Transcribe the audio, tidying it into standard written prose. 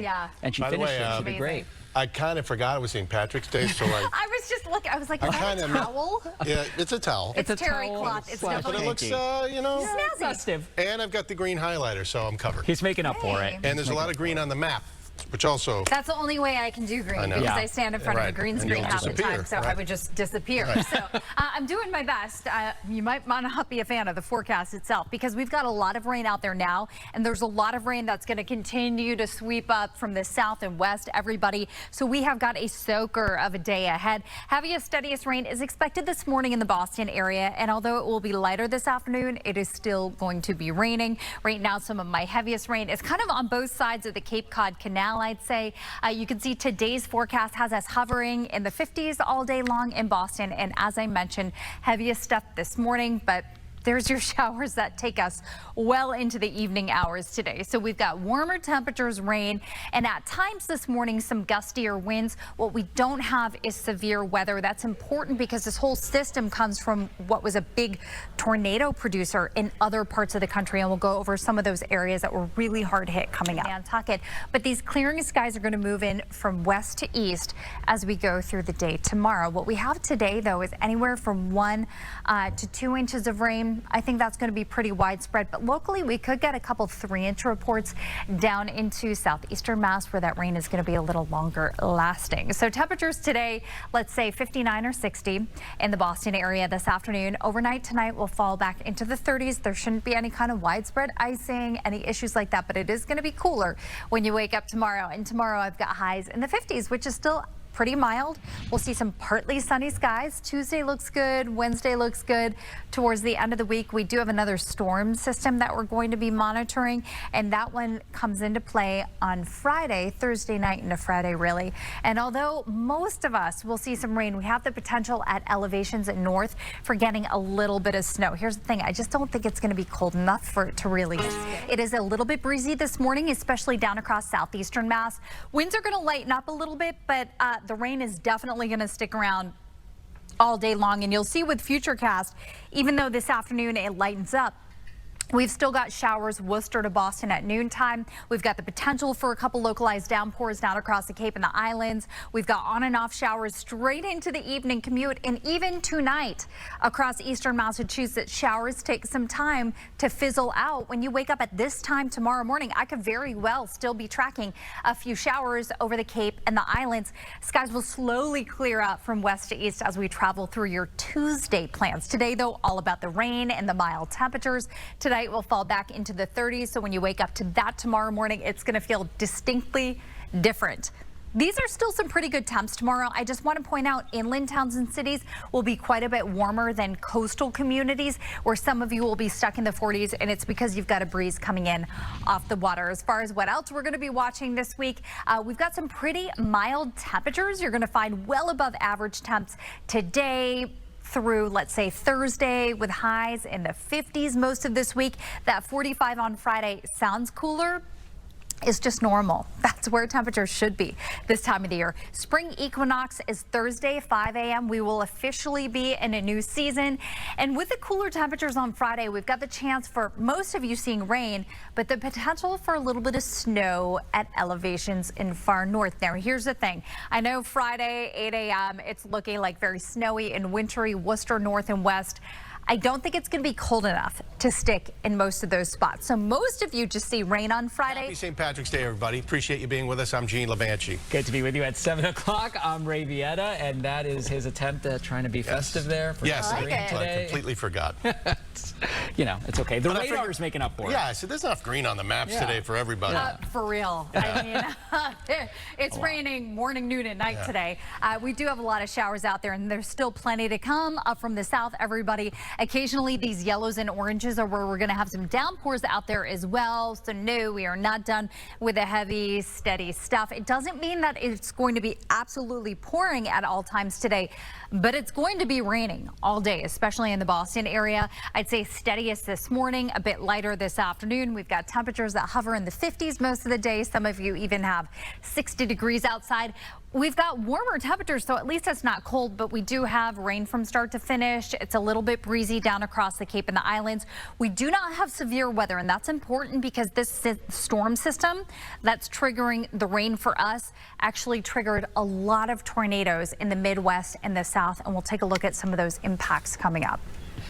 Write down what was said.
Yeah. And she By the finished way, it. She'll be great. I kind of forgot it was St. Patrick's Day, so like... I was just looking. I was like, is that a towel? Yeah, it's a towel. It's a terry towel cloth. It's slash But definitely it looks, you know... snazzy. Festive. And I've got the green highlighter, so I'm covered. He's making up for it. And there's a lot of green on the map, which also... That's the only way I can do green know. because Yeah. I stand in front of a Right. green And screen you'll half the disappear. time, so I Right. would just disappear. So I'm doing my best. You might not be a fan of the forecast itself because we've got a lot of rain out there now, and there's a lot of rain that's going to continue to sweep up from the south and west, everybody. So we have got a soaker of a day ahead. Heaviest, steadiest rain is expected this morning in the Boston area, and although it will be lighter this afternoon, it is still going to be raining. Right now, some of my heaviest rain is kind of on both sides of the Cape Cod Canal, I'd say. You can see today's forecast has us hovering in the 50s all day long in Boston. And as I mentioned, heaviest stuff this morning, but there's your showers that take us well into the evening hours today. So we've got warmer temperatures, rain, and at times this morning, some gustier winds. What we don't have is severe weather. That's important because this whole system comes from what was a big tornado producer in other parts of the country. And we'll go over some of those areas that were really hard hit coming up. Nantucket. But these clearing skies are going to move in from west to east as we go through the day tomorrow. What we have today, though, is anywhere from 1 to 2 inches of rain. I think that's going to be pretty widespread, but locally we could get a couple 3-inch reports down into southeastern Mass where that rain is going to be a little longer lasting. So temperatures today, let's say 59 or 60 in the Boston area this afternoon. Overnight tonight will fall back into the 30s. There shouldn't be any kind of widespread icing, any issues like that, but it is going to be cooler when you wake up tomorrow. And tomorrow I've got highs in the 50s, which is still pretty mild. We'll see some partly sunny skies. Tuesday looks good. Wednesday looks good. Towards the end of the week, we do have another storm system that we're going to be monitoring, and that one comes into play on Friday, Thursday night into Friday, really. And although most of us will see some rain, we have the potential at elevations at north for getting a little bit of snow. Here's the thing. I just don't think it's going to be cold enough for it to really stick. It is a little bit breezy this morning, especially down across southeastern Mass. Winds are going to lighten up a little bit, but the rain is definitely going to stick around all day long. And you'll see with Futurecast, even though this afternoon it lightens up, we've still got showers Worcester to Boston at noontime. We've got the potential for a couple localized downpours down across the Cape and the islands. We've got on and off showers straight into the evening commute, and even tonight across eastern Massachusetts, showers take some time to fizzle out. When you wake up at this time tomorrow morning, I could very well still be tracking a few showers over the Cape and the islands. Skies will slowly clear up from west to east as we travel through your Tuesday plans. Today, though, all about the rain and the mild temperatures. Today will fall back into the 30s, so when you wake up to that tomorrow morning, it's going to feel distinctly different. These are still some pretty good temps tomorrow. I just want to point out inland towns and cities will be quite a bit warmer than coastal communities where some of you will be stuck in the 40s, and it's because you've got a breeze coming in off the water. As far as what else we're going to be watching this week, we've got some pretty mild temperatures. You're going to find well above average temps today through, let's say, Thursday, with highs in the 50s most of this week. That 45 on Friday sounds cooler. It's just normal. That's where temperatures should be this time of the year. Spring equinox is Thursday, 5 a.m. We will officially be in a new season. And with the cooler temperatures on Friday, we've got the chance for most of you seeing rain, but the potential for a little bit of snow at elevations in far north. Now, here's the thing. I know Friday, 8 a.m., it's looking like very snowy and wintry Worcester north and west. I don't think it's going to be cold enough to stick in most of those spots. So most of you just see rain on Friday. Happy St. Patrick's Day, everybody. Appreciate you being with us. I'm Gene LaBanchi. Good to be with you at 7 o'clock. I'm Ray Vieta, and that is his attempt at trying to be festive there. For Yes, today. I completely forgot. You know, it's okay. The But I radar's making up for it. Yeah, I said there's enough green on the maps today for everybody. For real. I mean, it's raining morning, noon, and night today. We do have a lot of showers out there, and there's still plenty to come up from the south, everybody. Occasionally, these yellows and oranges are where we're going to have some downpours out there as well. So no, we are not done with the heavy, steady stuff. It doesn't mean that it's going to be absolutely pouring at all times today, but it's going to be raining all day, especially in the Boston area. I'd say steadiest this morning, a bit lighter this afternoon. We've got temperatures that hover in the 50s most of the day. Some of you even have 60 degrees outside. We've got warmer temperatures, so at least it's not cold, but we do have rain from start to finish. It's a little bit breezy. breezy down across the Cape and the islands. We do not have severe weather, and that's important because this storm system that's triggering the rain for us actually triggered a lot of tornadoes in the Midwest and the South, and we'll take a look at some of those impacts coming up.